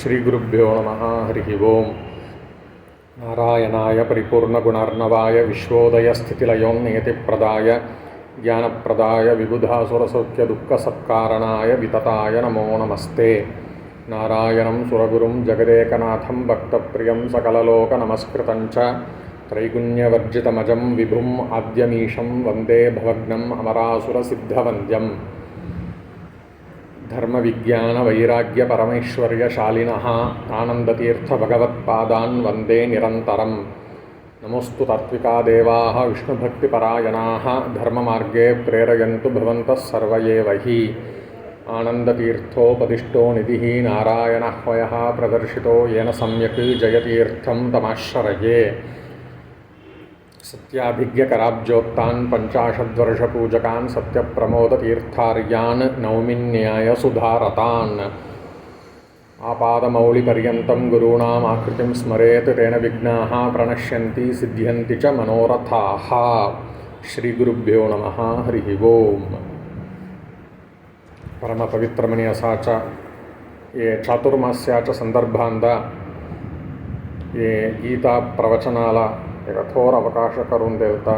श्रीगुरुभ्यो नमः। हरिः ओम्। नारायणाय परिपूर्णगुणार्णवाय विश्वोदयस्थितिलयोन्नियतिप्रदाय ज्ञानप्रदाय विबुधासुरसौख्यदुःखसत्कारणाय वितताय नमो नमस्ते। नारायणं सुरगुरुं जगदेकनाथं भक्तप्रियं सकललोकनमस्कृतं च त्रैगुण्यवर्जितमजं विभुम् आद्यमीशं वन्दे भवग्नम् अमरासुरसिद्धवन्द्यम्। धर्म विज्ञान वैराग्य परमैश्वर्यशालिनः आनन्दतीर्थभगवत्पादान् वन्दे निरन्तरम्। नमोस्तु तात्विका देवाः विष्णुभक्तिपरायणाः धर्ममार्गे प्रेरयन्तु भवन्तः सर्व एव हि। आनन्दतीर्थोपदिष्टो निधिः नारायणह्वयः प्रदर्शितो येन सम्यक् जयतीर्थं तमाश्रये। सत्याभिज्ञकराब्जोत्तान् पञ्चाशद्वर्षपूजकान् सत्यप्रमोदतीर्थार्यान् नौमिन्यायसुधारतान्। आपादमौलिपर्यन्तं गुरूणाम् आकृतिं स्मरेत् तेन विघ्नाः प्रणश्यन्ति सिद्ध्यन्ति च मनोरथाः। श्रीगुरुभ्यो नमः। हरिः ओम्। परम पवित्रमणि असा च ये चातुर्मास्याच्या संदर्भांत ये गीता प्रवचनाला एक थोर अवकाश करून देवता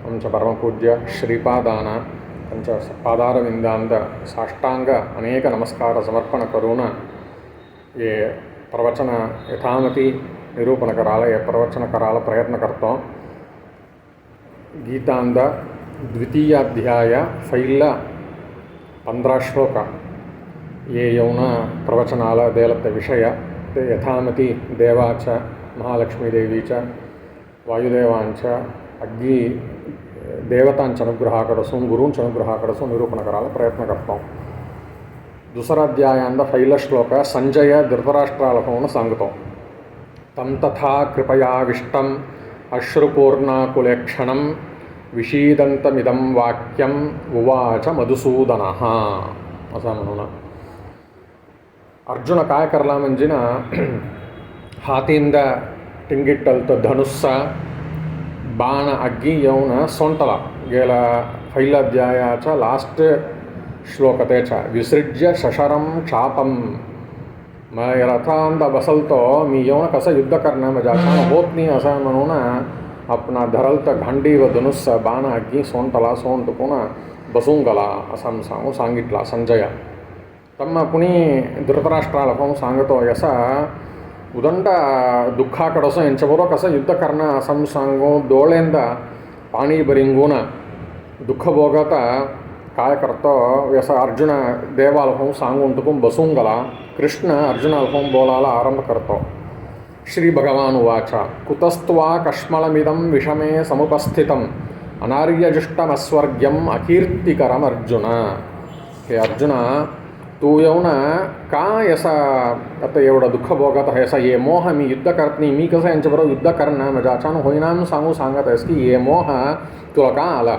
आमच्या परमपूज्य श्रीपादांना त्यांच्या पादारविंदांत साष्टांग अनेक नमस्कार समर्पण करून ये प्रवचन यथामति निरूपण करायला ये प्रवचन करायला प्रयत्न करतो। गीतांत द्वितीय अध्याय फैल 15 श्लोक ये यौन प्रवचनाला देलत्ते विषय ते यथामति देवाच्या महालक्ष्मी देवीच्या वायुदेवांच्या अग्गी देवतांच्या अनुग्रहाकडसून गुरूंच्या अनुग्रहाकडसून निरूपण करायला प्रयत्न करतो। दुसरा अध्यायांत पहिला श्लोक संजय धृतराष्ट्राला होऊन सांगतो। तं तथा कृपयाविष्टम् अश्रुपूर्णाकुलेक्षणं विषीदन्तमिदं वाक्यम् उवाच मधुसूदनः। असं म्हणून अर्जुन काय करला म्हणजे ना हातींद टिंगिट्टलत धनुस्स बाण अग्गी येऊन सोंटला गेला। पहिल्या अध्यायाचा लास्ट श्लोक त्याचा विसृज्य शशरम चापम मैं रथांत बसलतो मी येऊन कसं युद्ध करणार माझ्याच्यानं होत नाही असं म्हणून आपणा धरलत घंडी व धनुस्स बाण अग्गी सोंटला सोंटून बसून गेला असं सांगितला संजय। तಮ್ಮ कुणी धृतराष्ट्राला पाहून सांगतो यसा उदंड दुःखाकडसं यांच्याबरोबर कसं युद्ध करणं असं सांगून डोळ्यांद पाणी बरिंगून दुःख भोगता काय करतो यसा अर्जुन देवाला पाहून सांगून तुकून बसून गेला। कृष्ण अर्जुनाला पाहून बोलायला आरंभ करतो। श्री भगवान उवाच कुतस्त्वा कश्मलमिदं विषमे समुपस्थितम् अनार्यजुष्टमस्वर्ग्यम् अकीर्तिकरम् अर्जुन। हे अर्जुना तू येऊन का यसा आता एवढं दुःख भोगत आहे असा ये मोह मी युद्ध करत नाही मी कसं यांच्याबरोबर युद्ध करणं माझ्या अचानक होईना सांगत आहेस की ये मोह तुला का आला।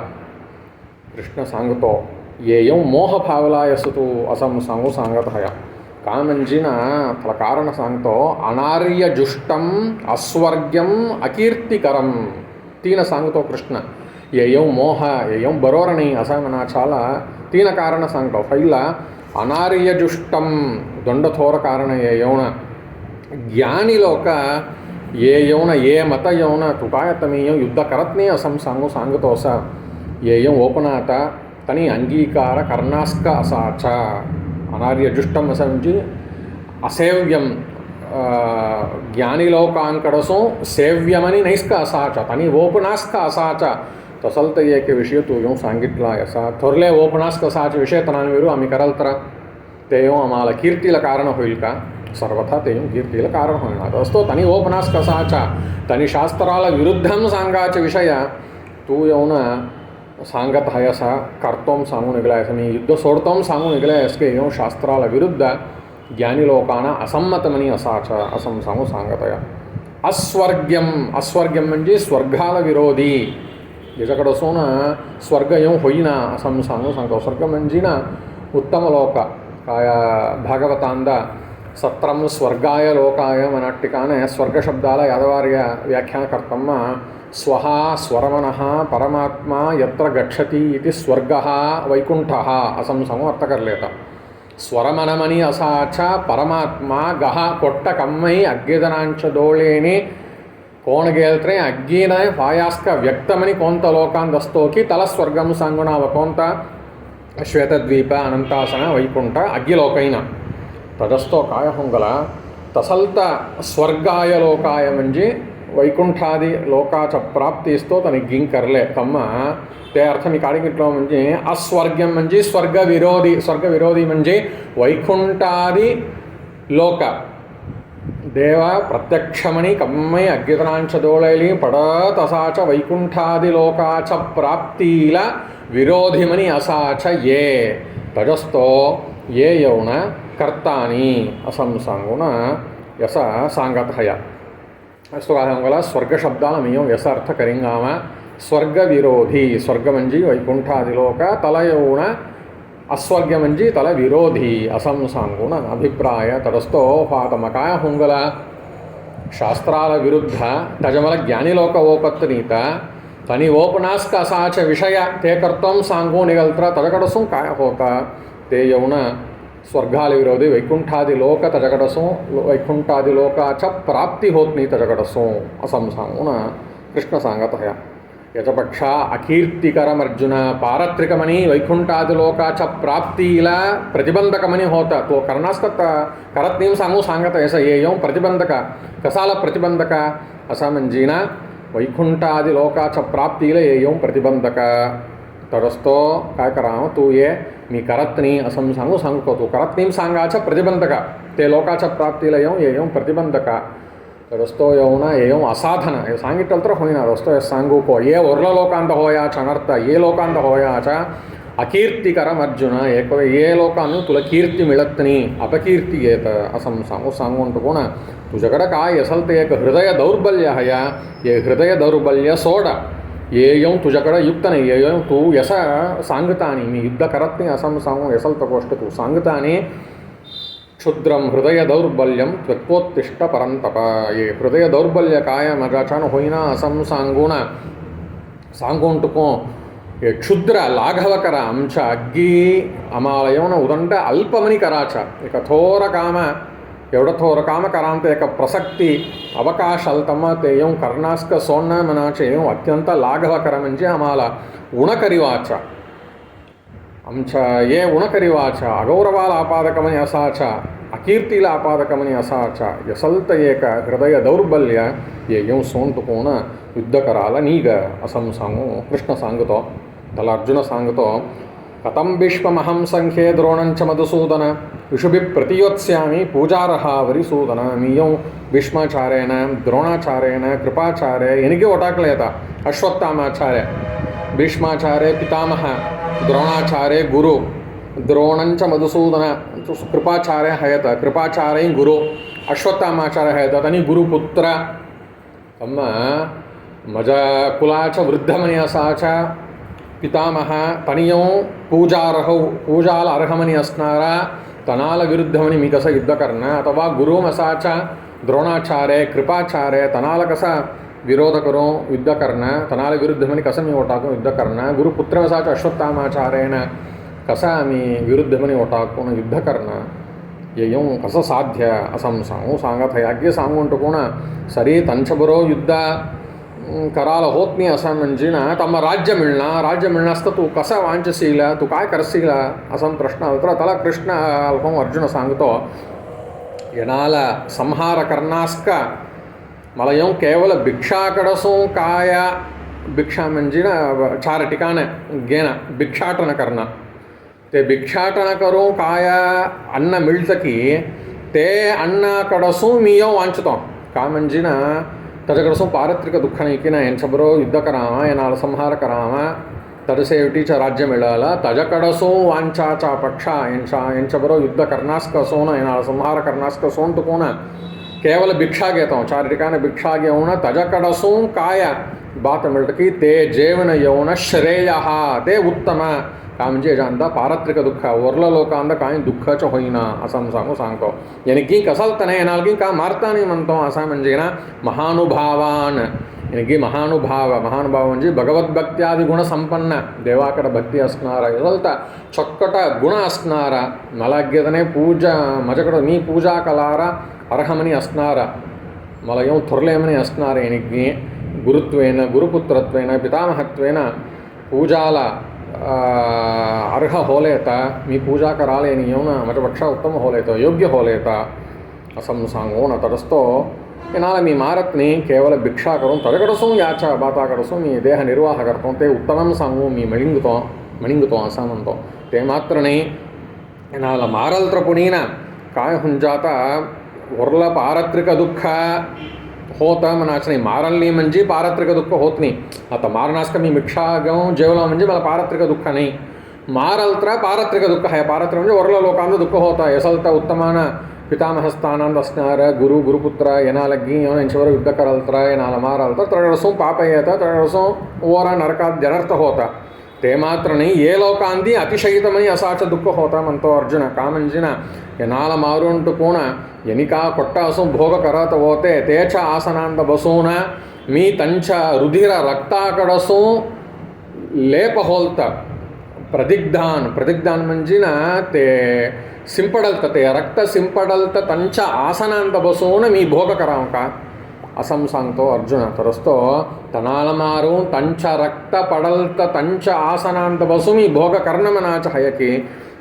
कृष्ण सांगतो ये येऊ मोह फावला असं तू असं सांगत आहे का म्हणजे ना त्याला कारण सांगतो अनार्यजुष्टम अस्वर्ग्यम अकीर्तिकरम 3 सांगतो कृष्ण। ये येऊ मोह ये येऊ बरोबर नाही असं म्हणाचाला 3 कारण सांगतो। पहिला अनार्यजुष्टम दंडथोर कारण ये येऊन ज्ञानी लोक ये येऊन ये मत येऊन तू काय तुम्ही येऊ युद्ध करत नाही असं सांगतो असा ये येऊ ओपनात तनी अंगीकार कर्णास्क असाचा। अनार्यजुष्टम असं म्हणजे असेव्यम ज्ञानी लोकांकडसून सेव्यमनी नैस्क असाचा तनी ओपनास्क असाचा तसल तर एक विषय तू येऊन सांगितला असा थोरले ओपनास कसाचे विषय तनांविरू आम्ही कराल तर ते येऊन आम्हाला कीर्तीला कारण होईल का सर्वथा ते येऊन कीर्तीला कारण होणार असतो तनी ओपनास कसाचा तनी शास्त्राला विरुद्धम सांगायचे विषय तू येऊन सांगत आहे असा करतोम सांगून निघला असं मी युद्ध सोडतोम सांगून निघला आहेस की येऊन शास्त्राला विरुद्ध ज्ञानी लोकांना असम्मतमनी असाचा असं सांगत आहे। अस्वर्ग्यम म्हणजे स्वर्गाला विरोधी ज्याच्याकडं असून स्वर्ग येऊ होईना असं सांगतो। स्वर्ग म्हणजे ना उत्तम लोक काय भागवतांद सत्रम स्वर्गाय लोकाय मनाट्टिकाने स्वर्ग शब्दाला यादवार्य व्याख्यान करतम्मा स्वहा स्वरमनः परमात्मा यत्र गच्छति इति स्वर्गः वैकुंठः असं अर्थ करलेता। ಸ್ವರಮನಮನಿ ಅಸಾಚ ಪರಮಾತ್ಮ ಗಹ ಕೊಟ್ಟ ಕಮ್ಮೈ ಅಗ್ಗಿದನಾಂಚದೋಳೇನಿ కోణగేల్త్రే అగ్గీన పాయాస్క వ్యక్తమని కొంత లోకాందస్తోకి తల స్వర్గం సంగుణావ కొంత ಶ್ವೇತದ್ವೀಪ ಅನಂತಾಸನ ವೈಕುಂಠ ಅಗ್ಗಿಲೋಕೈನ ತದಸ್ತೋ ಕಾಯ ಹೊಂಗಲ ತಸಲ್ತ ಸ್ವರ್ಗಾಯ ಲೋಕಾಯ ಮಂಜಿ ವೈಕುಂಠಾದಿ ಲೋಕಾಚ ಪ್ರಾಪ್ತಿಸ್ತೋ ತನಗೆ ಗಿಂಕರ್ಲೆ ತಮ್ಮ ते अर्थ मी काढी घेतलो म्हणजे अस्वर्ग्यम म्हणजे स्वर्ग विरोधी म्हणजे वैकुंठादी लोक देव प्रत्यक्षमणी कम्मई अग्गितनांचदोळैली पडत असाच वैकुंठादी लोकाच प्राप्तीला विरोधिमनी असाच ये तजस्तो ये येऊन कर्तानी असं सांगून यसा सांगत हया असतो काय सांगला स्वर्ग शब्दाला मी यसा अर्थ करिंगामा स्वर्ग विरोधी स्वर्ग म्हणजे वैकुंठादी लोक तला येऊन अस्वर्ग म्हणजे तला विरोधी असं सांगून अभिप्राय तडस्तो फातम काय होंगला शास्त्राला विरुद्ध तजमला ज्ञानी लोक ओपत्नीत तनी ओपनास्क असाच विषय ते कर्तव्य सांगून निगलत्र तजकडसून काय होता ते येऊन स्वर्गाला विरोधी वैकुंठादी लोक तजकडसून वैकुंठादी लोकाच्या प्राप्ती होत नाही तजकडसून असं सांगून कृष्ण सांगत आहे याच्यापेक्षा अकीर्तिकरम अर्जुन पारत्रिकमणी वैकुंठादी लोकाच्या प्राप्तीला प्रतिबंधकमणी होता तो करणासत करत नेम सांगू सांगत असं ये येऊन प्रतिबंधक कसाला प्रतिबंधक असा म्हणजे ना वैकुंठादी लोकाच्या प्राप्तीला ये येऊन प्रतिबंधक तरस्तो काय करावं तू ये मी करत नाही असं सांगतो तू करत नेम सांगायचं प्रतिबंधक ते लोकाच्या प्राप्तीला येऊन प्रतिबंधक रस्तो येऊन येऊन असाधन हे सांगितलं तर होईना रस्तो सांगूको ये ओर्ल लोकांत होयाचा अनर्थ ये लोकांत होयाचा अकीर्तिकरम अर्जुन एक ये लोकांनी तुला कीर्ती मिळत नाही अपकीर्ती येत असं सांगून कोण तुझ्याकडं काय असेल ते एक हृदय दौर्बल्य हया ये हृदय दौर्बल्य सोड ये येऊन तुझ्याकडं युक्त नाही ये येऊन तू यसं सांगतानी मी युद्ध करत नाही असं सांगून असेल तर गोष्ट तू सांगतानी क्षुद्रम हृदय दौर्बल्यम त्वत्वोत्तिष्ठ परंतप ये हृदय दौर्बल्य काय मजाचान होईना असं सांगून टुको हे क्षुद्र लाघव करा आमच्या अग्गी आम्हाला येऊन उदंड अल्पमनी कराचा एक थोर काम एवढं थोर काम करांत एक प्रसक्ती अवकाश अल्तम ते येऊन कर्णास्क सोन्न मनाचे येऊन अत्यंत लाघव करा म्हणजे आम्हाला उणकरिवाचा आमच्या ये उणकरिवाचा अगौरवाला आपादकमनी असाचा अकीर्तीला आपादकमनी असाचा यसल्त एक हृदय दौर्बल्य ये येऊन सोंटुकोण युद्ध करायला नीग असं सांगू कृष्ण सांगतो त्याला अर्जुन सांगतो कथं भीष्महं संख्ये द्रोणंच मधुसूदन विशुभि प्रतियोत्स्यामि पूजारहा वरिसूदन मी येऊन भीष्माचार्येन द्रोणाचार्येन कृपाचार्य एनिगे ओटाकलेता अश्वत्थामाचार्य भीष्माचार्य पितामह द्रोणाचार्य गुरु द्रोणंच मधुसूदन कृपाचार्य हयत कृपाचार्य गुरु अश्वत्थामाचार्य हयत आणि गुरुपुत्र तಮ್ಮ मजा कुलाच्या वृद्धमनी असाचा पितामह तनियो पूजाला अर्हमनी असणारा तनाला विरुद्धमनी मी कसं युद्ध करणं अथवा गुरु असाचा द्रोणाचार्य कृपाचार्य तनाला कसा विरोध करून युद्ध करणं तनाला विरुद्ध म्हणे कसं मी ओटाकून युद्ध करणं गुरुपुत्र असाच अश्वत्थामाचार्यन कसा आम्ही विरुद्ध म्हणे ओटाकून युद्ध करणं ये येऊन कसं साध्य असं सांगत आहे अग्गे सांगून टुकोण सरी तंचबरो युद्ध करायला होत नाही असं म्हणजे ना तಮ್ಮ राज्य मिळणं असतं तू कसं वांचशील तू काय करशील असा प्रश्न आला तर त्याला कृष्ण अर्जुन सांगतो येणाला संहार करणास्का मला येऊन केवळ भिक्षाकडसून काय भिक्षा म्हणजे ना 4 ठिकाणं घेणं भिक्षाटन करणं ते भिक्षाटन करून काय अन्न मिळतं की ते अन्नाकडसून मी येऊन वांचतो का म्हणजे ना त्याच्याकडसून पारत्रिक दुःख नाही की ना यांच्याबरोबर युद्ध करावा येणाला संहार करावा तडसेवटीचं राज्य मिळालं त्याच्याकडसून वांचाचा पक्षा यांच्याबरोबर युद्ध करणास कसोन येणाला संहार करणास कसोन तो कोण केवळ भिक्षा घेतो 4 ठिकाणी भिक्षा घेऊन त्याच्याकडसून काय बात मिळतं की ते जेवण येऊन श्रेय ते उत्तम का म्हणजे जानता पारत्रिक दुःख वरलं लोकांना काही दुःखाचं होईना असं सांगतो यानी की कसाल तने येणार की का मारता नाही म्हणतो असा म्हणजे ना महानुभावान इनकी महानुभाव म्हणजे भगवद्भक्त्यादि गुण संपन्न देवाकडे भक्ती असणारा एवढा चक्कट गुण असणारा मलाग्यदने पूजा माझ्याकडे मी पूजा कलारा अर्हमनी असणारा मला येऊन थोरलेमनी असणारा इनकी गुरुत्वेन गुरुपुत्रत्वेन पितामहत्वेन पूजाला अर्ह होलेता मी पूजा कराले येऊन माझ्यापेक्षा उत्तम होलेता योग्य होलेता असं सांगून तडस्तो एनाला मी मारत नाही केवळ भिक्षा करून तडकडसून याच्या बाताकडसून मी देह निर्वाह करतो ते उत्तमं सांगू मी मणिंगतो असं म्हणतो ते मात्र नाही एनाला मारल तर पुणीना काय होऊन जाता वरला पारत्रिक दुःख होतं म्हणायचं नाही मारल नाही म्हणजे पारत्रिक दुःख होत नाही आता मारणास का मी भिक्षा घेऊन जेवलं म्हणजे मला पारत्रिक दुःख नाही मारल तर पारत्रिक दुःख आहे पारत्रिक म्हणजे वरला लोकांना दुःख होतं यसलता उत्तमान पितामह स्थानांत असणारा गुरुपुत्र येणालग्गी येऊन यांच्यावर युद्ध कराल तर येणाला माराल तर तडसून पाप येतं तडसून ओरा नरकात जनर्थ होता ते मात्र नाही ये लोकांदी अतिशयितमनी असाचं दुःख होता म्हणतो अर्जुन का म्हणजे ना येणाला मारून टुकून यांनी का कोट्टा असून भोग करत होते त्याच्या आसनांत बसून मी त्यांच्या रुधिर रक्ताकडसून लेप होलतं प्रदिग्धान म्हणजे ना ते सिंपडलतं ते रक्त सिंपडलतं त्यांच्या आसनांत बसून मी भोग करावं का असं सांगतो अर्जुन तरस्तो तनाला मारून त्यांच्या रक्त पडलतं त्यांच्या आसनांत बसून मी भोग करणं म्हणायचं आहे की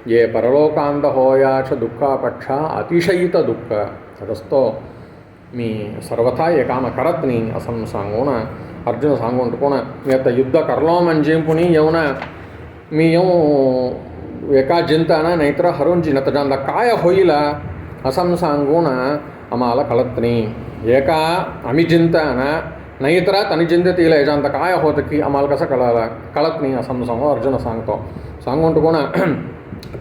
ये परलोकांत होयाच्या दुःखापेक्षा अतिशयित दुःख तरस्तो मी सर्वथा हे काम करत नाही असं सांगून अर्जुन सांगून कोण मी आता युद्ध करलो म्हणजे पुणी येऊन मी येऊ एका जिंताना नाहीतर हरून जिंत जांदा काय होईल असं सांगून आम्हाला कळत नाही एका आम्ही जिंताना नाहीतर त्यांनी जिंततील याच्यानंतर काय होतं की आम्हाला कसं कळत नाही असं सांगू अर्जुन सांगून कोण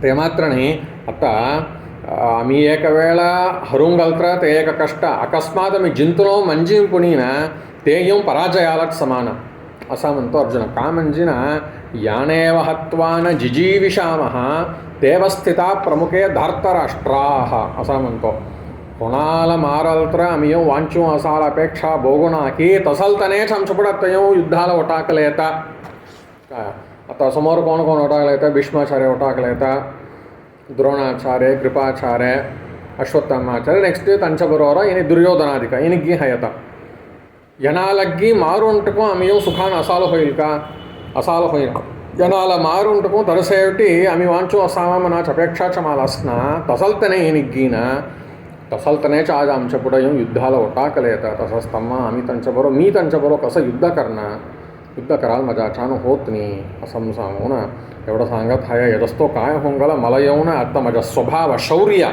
ते मात्र नाही आता आम्ही एक वेळा हरू घालता ते एक कष्ट अकस्मात आम्ही जिंतलो म्हणजे पुणी ना ते येऊन पराजयालाच समान असं म्हणतो अर्जुन का म्हणजे ना यानेव हत्वान जिजीविषामः देवस्थिता प्रमुखे धार्तराष्ट्राः असं म्हणतो कोणाला मारल तर आम्ही येऊ वांचू असाल अपेक्षा बोगुना की तसलतनेच आमच्या पुढं येऊ युद्धाला ओटाकले येता काय आता समोर कोण ओटाकले येतं भीष्माचार्य ओटाकले येतात द्रोणाचार्य कृपाचार्य अश्वत्थामाचार्य नेक्स्ट त्यांच्याबरोबर इनी दुर्योधनाधिका इनिगी हयता यनालग्गी मारुंटको आम्ही येऊ सुखान असाल होईल का असाल होईल यनाला मारुंटको तरसेवटी आम्ही वांचू असावा मनाच्या अपेक्षाच्या माल असणार तसलतने इनिग्गीना तसलतनेच आज आमच्या पुढे येऊन युद्धाला ओटाकले येतात तसंच तम्मा आम्ही त्यांच्याबरोबर मी त्यांच्याबरोबर कसं युद्ध करणार युद्ध करायला माझ्या अचानक होत नाही असं सांगू ना एवढं सांगत आहे यदस्तो काय होऊन गेला मला येऊन आता माझा स्वभाव शौर्य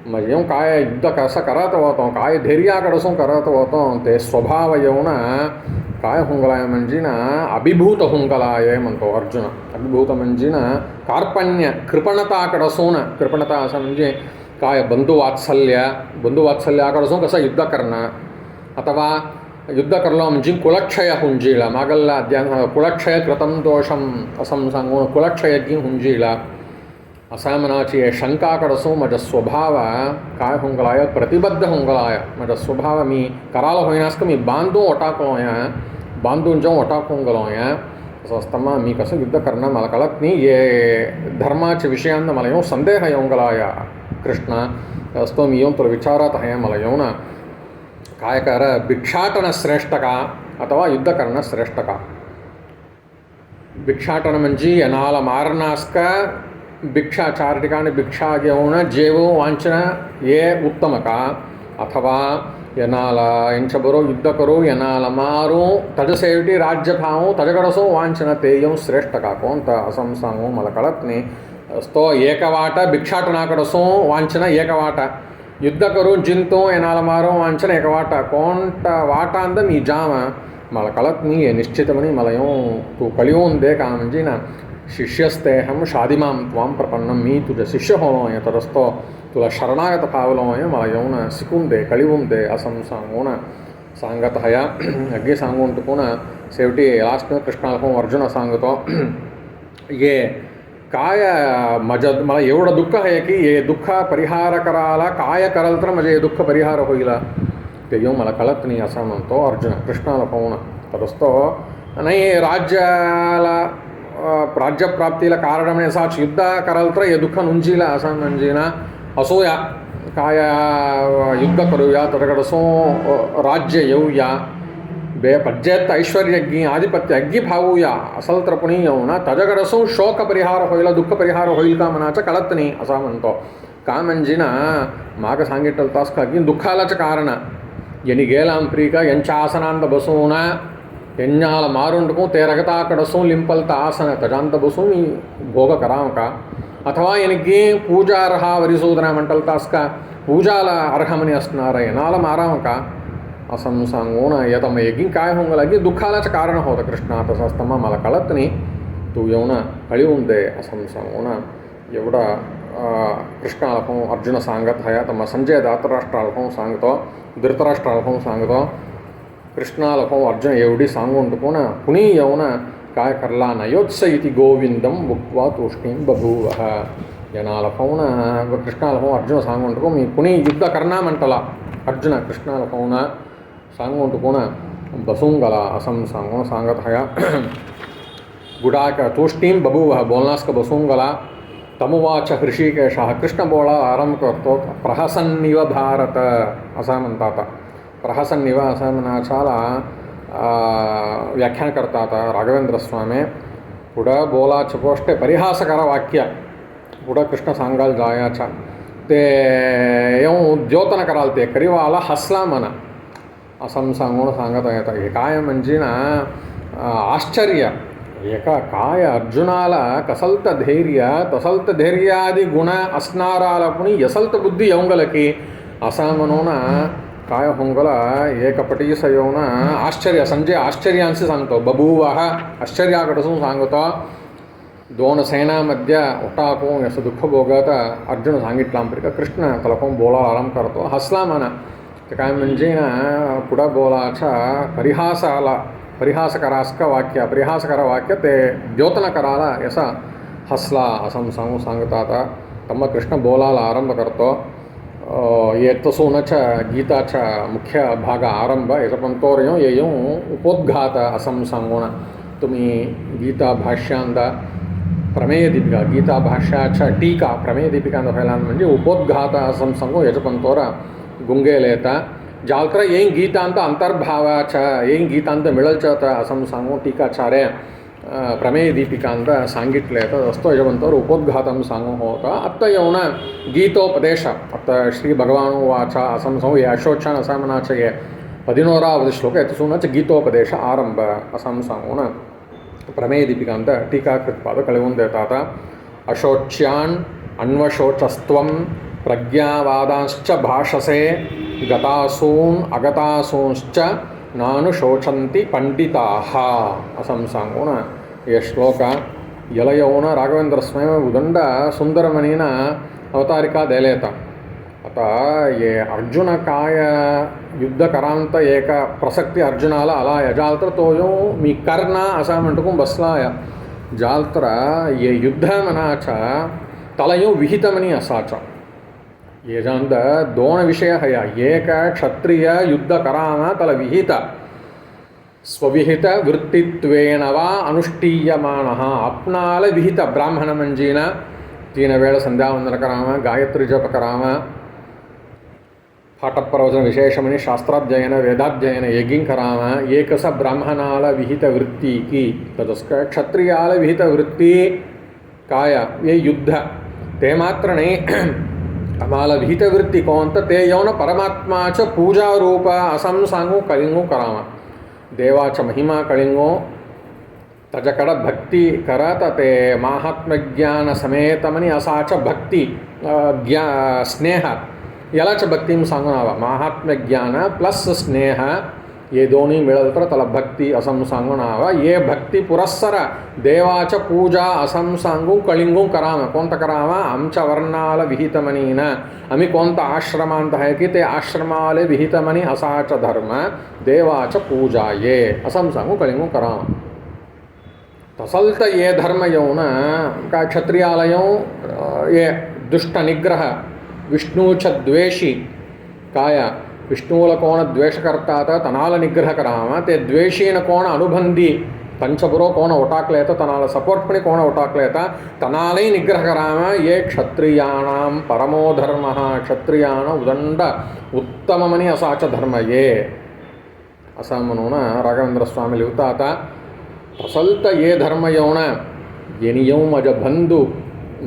म्हणजे येऊन काय युद्ध कसं करत होतो काय धैर्याकडसून करत होतो ते स्वभाव येऊन काय होऊन गेला म्हणजे ना अभिभूत होऊन गेला आहे म्हणतो अर्जुन अभिभूत म्हणजे ना कार्पण्य कृपणताकडसून कृपणता असं म्हणजे काय बंधुवात्सल्याकडसून कसं युद्ध करणं अथवा युद्ध करलो म्हणजे कुलक्षय हुंजीला मागल्ला अध्याय कुलक्षय कृतं दोषम असं सांगून कुलक्षयज्ञ हुंजीला असा मनाची शंकाकडसून माझा स्वभाव काय होंगलाय प्रतिबद्ध होंगलाय माझा स्वभाव मी करायला होईनास का मी बांधून ओटाकलोय बांधून जाऊन ओटाकून गेलोय असं असताना मी कसं युद्ध करणं मला कळत नाही ये धर्माच्या विषयांना मला येऊन संदेह येऊन गेलाय कृष्ण असतो मी येऊन तुला विचारत आहे मला येऊन काय कर भिक्षाटन श्रेष्ठ का अथवा युद्ध करणं श्रेष्ठ का भिक्षाटन म्हणजे येणाला मारणास का भिक्षा चार ठिकाणी भिक्षा घेऊन जेवू वांचन ये उत्तम का अथवा येणाला यांच्याबरोबर युद्ध करू येणाला मारू तजसेवटी राज्य खाऊ तजकडसो वांचन ते येऊन श्रेष्ठ का कोणतं असं सांगू मला कळत नाही तो एक वाटा भिक्षाटनाकडसो वांचन एक वाटा युद्ध करून जिंतो येणाला मारू वांचन एक वाटा कोणता वाटा अंद मी जाम मला कळत नाही आहे निश्चितपणे मला येऊन तू कळवून दे का म्हणजे ना शिष्यस्तेहम शादिमां त्वां प्रपन्नं मी तुझं शिष्य होलो आहे तरस्तो तुला शरणागत पावलो आहे मला येऊन शिकून दे कळवून दे असं सांगून सांगत हया अग्गे सांगून पुन्हा शेवटी लास्ट कृष्णाला अर्जुन सांगतो ये काय मला एवढं दुःख आहे की हे दुःख परिहार करायला काय कराल तर म्हणजे हे दुःख परिहार होईल ते येऊ मला कळत नाही असं म्हणतो अर्जुन कृष्णाला पाहून. तदस्तो नाही राज्याला राज्यप्राप्तीला कारण म्हणे साच युद्ध कराल तर हे दुःख नुंजीला असं म्हणजे ना असूया काय युद्ध करूया त्याच्याकडं राज्य येऊया बे पज्जेत ऐश्वर्यज्ञी आधिपत्य अग्गी फावूया असल तर कुणी येऊ ना त्याच्याकडं शोक परिहार होईल दुःख परिहार होईल का मनाचं कळत नाही असं म्हणतो. का म्हणजे ना मागं सांगितलं तास का की दुःखालाच कारण यांनी गेला प्रिका यांच्या आसनांत बसून यांना मारून टाकून ते रगताकडसून लिंपलता आसन त्याच्यात बसून मी भोग करावं का अथवा यांनी पूजा अर्हा वरिसूदना म्हणटल तास का पूजाला अर्हमनी असणार येणाला मारावं का असं सांगून येतं मग एकी काय होऊन गेला की दुःखालाच कारण होतं कृष्णा तसं असतं मग मला कळत नाही तू येऊन कळवून दे असं सांगून एवढा कृष्णाला पाहून अर्जुन सांगत आहे. तर मग संजय धातराष्ट्राला पाहून सांगतो धृतराष्ट्राला पाहून सांगतो कृष्णाला पाहून अर्जुन एवढी सांगून टाकून कुणी येऊन काय करला नयोत्स इति गोविंदम भुक्त्वा तूष्णीं बभूवः येणाला पाहून कृष्णाला पाहून अर्जुन सांगून टाकून मी कुणी युद्ध करणार म्हणटला अर्जुन कृष्णाला पाहून सांगून टाकून बसून गेला असं सांगून सांगत आहे. गुडाक तूष्णीं बभूवः बोलनास का बसून गेला. तमुवाच हृषिकेशः कृष्ण बोळा आरंभ करतो प्रहसन्निव भारत असं म्हणतात. प्रहसन्निव असं म्हणाचाला व्याख्यान करतात राघवेंद्र स्वामी. पुढं बोलाचं गोष्ट परिहासकर वाक्य पुढं कृष्ण सांगायला जायचा ते येऊन द्योतन कराल ते करीवाला हसला म्हणा असं सांगून सांगत येतं. हे काय म्हणजे ना आश्चर्य एका काय अर्जुनाला कसलत धैर्य तसलत धैर्यादी गुण असणाराला कुणी यसलत बुद्धी येऊन गेलं की असं म्हणून काय होऊन गेला एकपटीस येऊन आश्चर्य संजय आश्चर्यांशी सांगतो बभूवः आश्चर्याकडसून सांगतो. दोन सेनामध्ये उठाकून असं दुःख भोगत अर्जुन सांगितलं आंपरिका कृष्ण त्याला कोण बोला आराम करतो हसला म्हणा. ते काय म्हणजे ना पुढं बोलाचा परिहासकरास्क वाक्य परिहासकर वाक्य ते द्योतन कराला यसा हसला असं सांगून सांगतात. तಮ್ಮ कृष्ण बोलायला आरंभ करतो. येतसूनच्या गीताचा मुख्य भाग आरंभ याचा पण तोर येऊन उपोद्घात असं सांगून तुम्ही गीता भाष्यांत प्रमेय दीपिका गीता भाष्याच्या टीका प्रमेय दीपिकांत व्हायला म्हणजे उपोद्घात असं सांगू याचं पण तोरा गुंगेले येता जालतर येईन गीतांत अंतर्भावाच्या येईन गीतांत मिळलचं असं सांगू टीकाचार्य प्रमेय दीपिकांत सांगितले तर असतो याच्यानंतर उपोद्घातं सांगू होता. आत्ता येऊन गीतोपदेश आता श्री भगवान वाचा असं सांगू अशोचन असं म्हणाचं ये 11వ श्लोक यातूनच गीतोपदेश आरंभ असं सांगून प्रमेय दीपिकांत टीकाकृत्पाद कळवून देतात. अशोच्यान अन्वशोचस्त्वं प्रज्ञावादांश्च भाषसे गतासून अगतासूंश्च नानुशोचन्ति पंडिताः असं सांगून हे श्लोक याला येऊन राघवेंद्र स्वामी उदंड सुंदरमणीनं अवतारिका द्यायला. आता ये अर्जुन काय युद्ध करांत एक प्रसक्ती अर्जुनाला आला जाल तर तो येऊ मी करना असं म्हणतो बसला जाल तर ये युद्ध मनाचा त्याला येऊ विहित म्हणी असाचा. याच्यात दोन विषय आहे. एक क्षत्रिय युद्ध कराना त्याला विहित स्वविहित वृत्तित्वेन वा अनुष्ठीयमानः आपणाला विहित ब्राह्मण म्हणजे ना 3 वेळ संध्यावंदन करावं गायत्री जप करावं पाठप्रवचन विशेष म्हणजे शास्त्राध्ययन वेदाध्ययन यज्ञ करावं एक कसा ब्राह्मणाला विहित वृत्ती की तसंच काय क्षत्रियाला विहित वृत्ती काय ये युद्ध ते मात्र नाही आम्हाला विहित वृत्ती कोणतं ते येऊन परमात्माचं पूजा रूप असं सांगू कलिंगू करावा देवाचा महिमा कळिंगो त्याच्याकडं भक्ती करत ते महात्मज्ञान समेतमनी असाच भक्ती स्नेह यालाच भक्ती सांगून हवा. महात्मज्ञान प्लस स्नेह ये दोन्ही मिळलं तर त्याला भक्ती असं सांगून हवा. ये भक्ती पुरस्सर देवाच्या पूजा असं सांगू कळिंगू करावं. कोणतं करावं आमच्या वर्णाला विहितमनीन आम्ही कोणता आश्रमांत आहे की ते आश्रमाले विहितमनी असाच धर्म देवाच्या पूजा ये असं सांगू कळिंगू करावं. तसलत ये धर्म येऊन काय क्षत्रियाला येऊन ये दुष्ट निग्रह विष्णूच्या द्वेषी काय विष्णूला कोण द्वेषकर्ता था तनाला निग्रह करावा ते द्वेषीन कोण अनुबंधी पंचबुरो कोण ओटाकलेता तनाला सपोर्ट पणी कोण ओटाकलेता तनालय निग्रह करावा ये क्षत्रियाणां परमो धर्मः क्षत्रियाण उदंड उत्तममनी असाच धर्म ये असा म्हणून राघवेंद्र स्वामी लिहिता आता तसलत ये धर्म येऊन येनियौ मज बंधू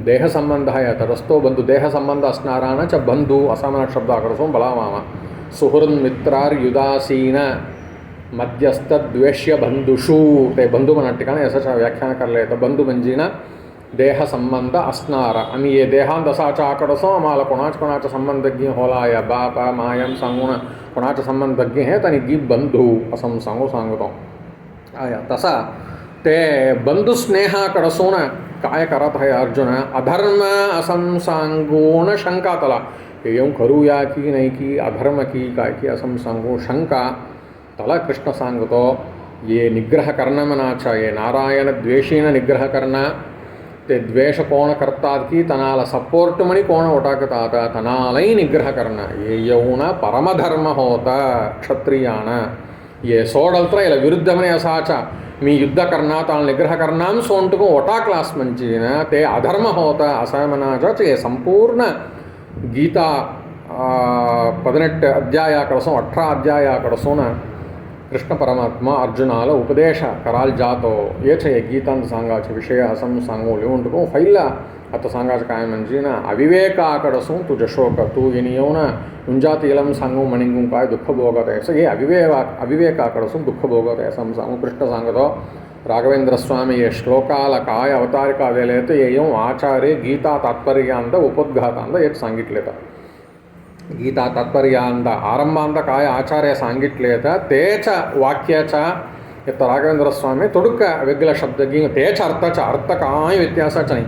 देह संबंध आहे तरस्तो बंधू देह संबंध असणाराना च बंधू असा मला शब्द आकर्षून बलावामा सुहृद मित्रार युदासीन मध्यस्थ द्वेष्य बंधुषु ते बंधू म्हणा ठिकाणी याचं व्याख्यान करले तर बंधू म्हणजे ना देह संबंध असणार आम्ही ये देहांत असाच्या आकडसो आम्हाला कोणाचा संबंधज्ञ होला या बापा मायम सांगून कोणाचा संबंधज्ञ हे आणि गी बंधू असं सांगतो आया तसा ते बंधू स्नेहाकडसून काय करत आहे अर्जुन अधर्म असं सांगून शंका तला हे येऊन करूया की नाही की अधर्म की काय की असं सांगू शंका तला कृष्ण सांगतो ये निग्रह करणं मनाचा ये नारायण द्वेषीनं निग्रह करणं ते द्वेष कोण करतात की तनाला सपोर्ट म्हणी कोण ओटाकतात तनालाही निग्रह करणं ये येऊन परमधर्म होता क्षत्रियाण ये सोडल्तर ఇలా विरुद्धमने असाचा मी युद्ध करना ताल निग्रह करना सोंटको ओटाक्लास म्हणजे ना ते अधर्म होता असं म्हणाच ये संपूर्ण गीता 18 अध्यायाकडसून 18 अध्यायाकडसून कृष्ण परमात्मा अर्जुनाला उपदेश करायला जातो याचे गीतांत सांगायचे विषय असं सांगू लिहून टाकू पहिला आता सांगायचं काय म्हणजे ना अविवेकाकडसून तुझं शोक तू येणे येऊन उंजातीलम सांगू म्हणून काय दुःख भोगत आहे असं हे अविवेकाकडसून दुःख भोगत आहे असं सांगू कृष्ण सांगतो राघवेंद्र स्वामी ये श्लोकाला काय अवतारिका वेळे तर येऊन आचार्य गीता तात्पर्यांत उपोद्घातांत एक सांगितले तर गीता तात्पर्यांत आरंभांत काय आचार्य सांगितले तर तेच वाक्याचा इथं राघवेंद्र स्वामी थोडक वेगळा शब्द घेऊन तेच अर्थाचा अर्थ काय व्यत्यासाचा नाही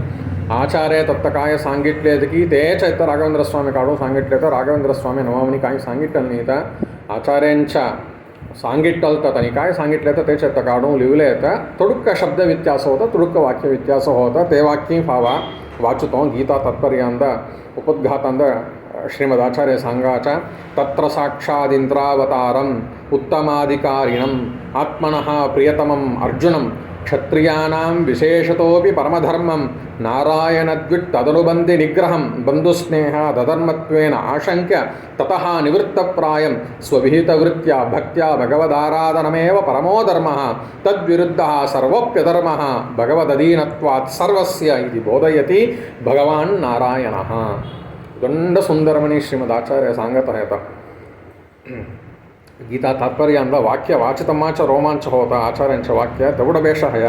आचार्य तत्त काय सांगितले की तेच इथं राघवेंद्र स्वामी काढून सांगितले तर राघवेंद्र स्वामी नवामनी काही सांगितलं नाही तर आचार्यांच्या सांगितलं तर आणि काय सांगितलं तर तेच इथं काढून लिहिले तर थोडक शब्द व्यत्यास होता थोडक वाक्य व्यत्यास होता ते वाक्य फावा वाचतो गीता तात्पर्यांत उपद्घातांत श्रीमदाचार्य सांगाचा तत्र साक्षादिंद्रावतारम उत्तमाधिकारिणम आत्मनः प्रियतमम अर्जुनम क्षत्रियाणां विशेषतोपि परमधर्मं नारायणद्विट् तदनुबन्धि निग्रहं बन्धुस्नेहादधर्मत्वेन आशङ्क्य ततः निवृत्तप्रायं स्वविहितवृत्त्या भक्त्या भगवदाराधनमेव परमो धर्मः तद्विरुद्धः सर्वोऽप्यधर्मः भगवदधीनत्वात् सर्वस्य इति बोधयति भगवान् नारायणः दंड सुंदरमणी श्रीमदाचार्य सांगत आहेत गीता तात्पर्यांत वाक्य वाचितमाचं रोमांच होता आचार्यांचं वाक्य तेवढं बेश आहे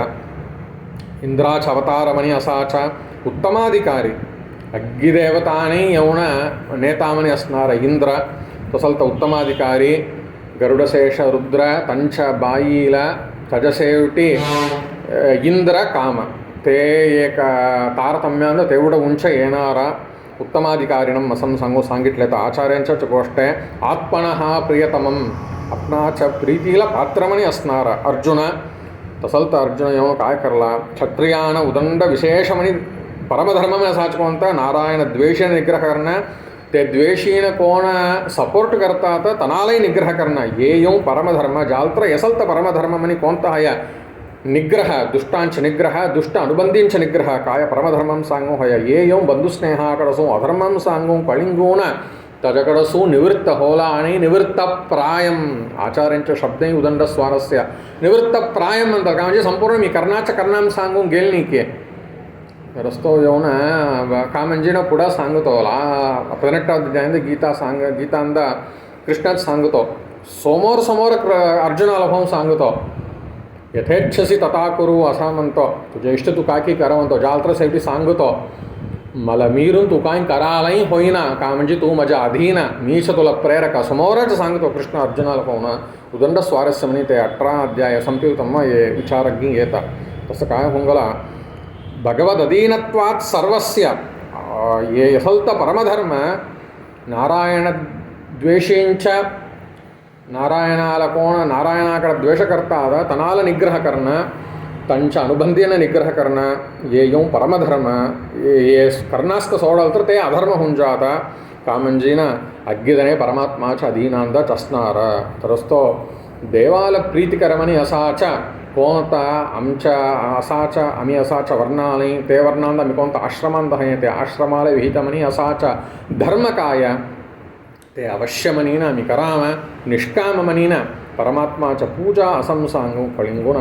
इंद्राचा अवतारमणी असाचा उत्तमाधिकारी अग्गिदेवताने येऊन नेतामणी असणार इंद्र तसलत उत्तमाधिकारी गरुडशेष रुद्र तंच्या बाईला तजसेवटी इंद्र काम ते एक तारतम्यानं तेवढं उंच येणारा उत्तमाधिकारिणम असं सांगितले तर आचार्यांच्याच गोष्ट आहे आत्मनः प्रियतमम आपणाच्या प्रीतीला पात्रमणी असणार अर्जुन तसल तर अर्जुन येऊन काय करला क्षत्रियाण उदंड विशेषमणी परमधर्म असाच कोणता नारायण द्वेषीने निग्रह करणं ते द्वेषीने कोण सपोर्ट करतात तनालाही निग्रह करणं ये येऊन परमधर्म जालत्र यसलत परमधर्म म्हणी कोणता आहे निग्रह दुष्टांच निग्रह दुष्ट अनुबंधींच निग्रह काय परमधर्मं सांगू होय ये येऊन बंधुस्नेहाकडसून अधर्मं सांगू कळिंगून त्याच्याकडसून निवृत्त होला आणि निवृत्तप्रायम आचार्यांच्या शब्दही उदंड स्वारस्य निवृत्तप्रायम म्हणतात का म्हणजे संपूर्ण मी कर्णाच्या कर्णाम सांगून गेल नाही की रस्तो येऊन का म्हणजे ना पुढं सांगतो 18 अध्यायात गीतांत कृष्णाच सांगतो समोर अर्जुनाला भाऊ सांगतो यथेच्छसी तथा करू असा म्हणतो तुझ्या इष्ट तू काय की करा म्हणतो जालत्र शेवटी सांगतो मला मीरून तू काय करायलाही होईना का म्हणजे तू माझ्या अधीन मीच तुला प्रेरक समोरच सांगतो कृष्ण अर्जुनाला पाहून उदंड स्वारस्य म्हणे ते 18 अध्याय संपवतम्मा ये विचारज्ञ येतात तसं काय होंगला भगवद अधीनत्वात् सर्वस्य ये यसलत परमधर्म नारायण द्वेषींच्या नारायणाला कोण नारायणाकडे द्वेष करतात तनाला निग्रह करणं त्यांच्या अनुबंधीनं निग्रह करणं ये येऊन परमधर्म ये कर्णास्क सोडल तर ते अधर्म होऊन जाता का म्हणजे ना अग्गिदने परमात्माच्या अधीनांदा चसणार तरच तो देवाला प्रीतिकरमणी असाच्या कोणता आमच्या असाच्या आम्ही असाच्या वर्णाने ते वर्णांत आम्ही कोणता आश्रमांत आहे ते आश्रमाला विहितमणी असाच्या धर्म काय ते अवश्यमनीन आम्ही करावा निष्काममनीन परमात्माच्या पूजा असं सांगू कळिंगुण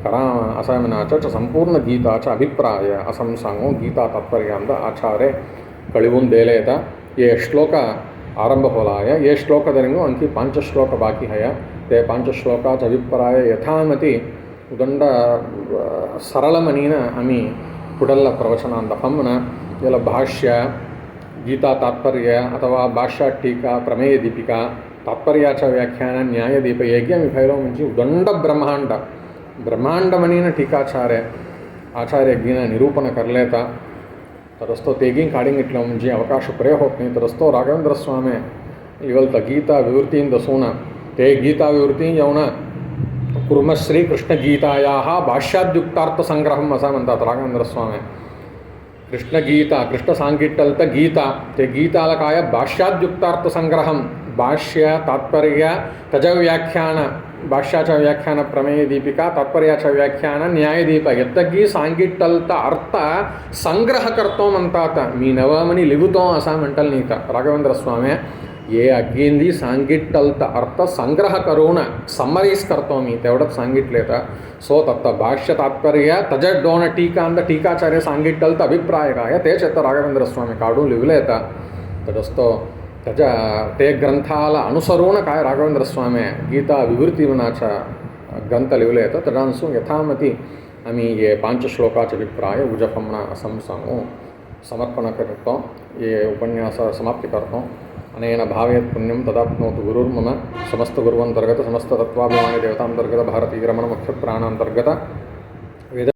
करावा असं म्हणाच्या संपूर्ण गीताचा अभिप्राय असं सांगू गीता तात्पर्यांत आचार्य कळिवून देलेत ये श्लोक आरंभ होलाय ये श्लोकदरिंगू अंकी 5 श्लोक बाकी है ते 5 श्लोकाचा अभिप्राय यथामती उदंड सरलमनीन आम्ही पुढल्या प्रवचनांत हम्न याला भाष्य गीता तात्पर्य अथवा भाष्य टीका प्रमेय दीपिका तात्पर्याच्या व्याख्यान न्यायदीप हेगी आम्ही पाहिलो म्हणजे उदंड ब्रह्मांडमनीन टीकाचार्य आचार्य गीन निरूपण करलेता तरस्तो तेगी काडिंगिटलं म्हणजे अवकाश प्रय होत नाही तरस्तो राघवेंद्र स्वामी इवल्त गीता विवृत्तीन दसून ते गीता विवृत्ती येऊन कुर्म श्रीकृष्णगीतायाः भाष्याद्युक्तार्थसंग्रहम् असं म्हणतात राघवेंद्र स्वामी कृष्णगीता कृष्ण सांगितलं गीता ते गीताला काय भाष्याद्युक्तार्थसंग्रहं भाष्य तात्पर्य त्याच्या व्याख्यान भाष्याच्या व्याख्यान प्रमेय दीपिका तात्पर्याच्या व्याख्यान न्यायदीप यत्तगी सांगितलं अर्थ संग्रह करतो म्हणतात मी नवमनी लिहुतो असा म्हणटल नीता राघवेंद्र स्वामी ये अग्गेंदी सांगितलं अर्थ संग्रह करून समराईज करतो मी तेवढंच सांगितले तर सो तत्त भाष्य तात्पर्य तज 2 टीका अंद टीकाचार्य सांगितलं अभिप्राय काय तेच येतं राघवेंद्र स्वामी काढून लिहिले येतं तरस्तो त्याच्या ते ग्रंथाला अनुसरून काय राघवेंद्र स्वामी गीता विवृत्ती मनाचा ग्रंथ लिहिले येतं तदनुसार यथामती आम्ही ये 5 श्लोकाचे अभिप्राय उजफमना असं सांगू समर्पण करतो ये उपन्यास समाप्ति करतो अनेन भावेत पुण्यम तदाप्नोतु गुरुर्मम समस्त गुरुवंतर्गत समस्त तत्वाभिमानी देवतांतर्गत भारतीय रमण मुख्य प्राणांतर्गत वेद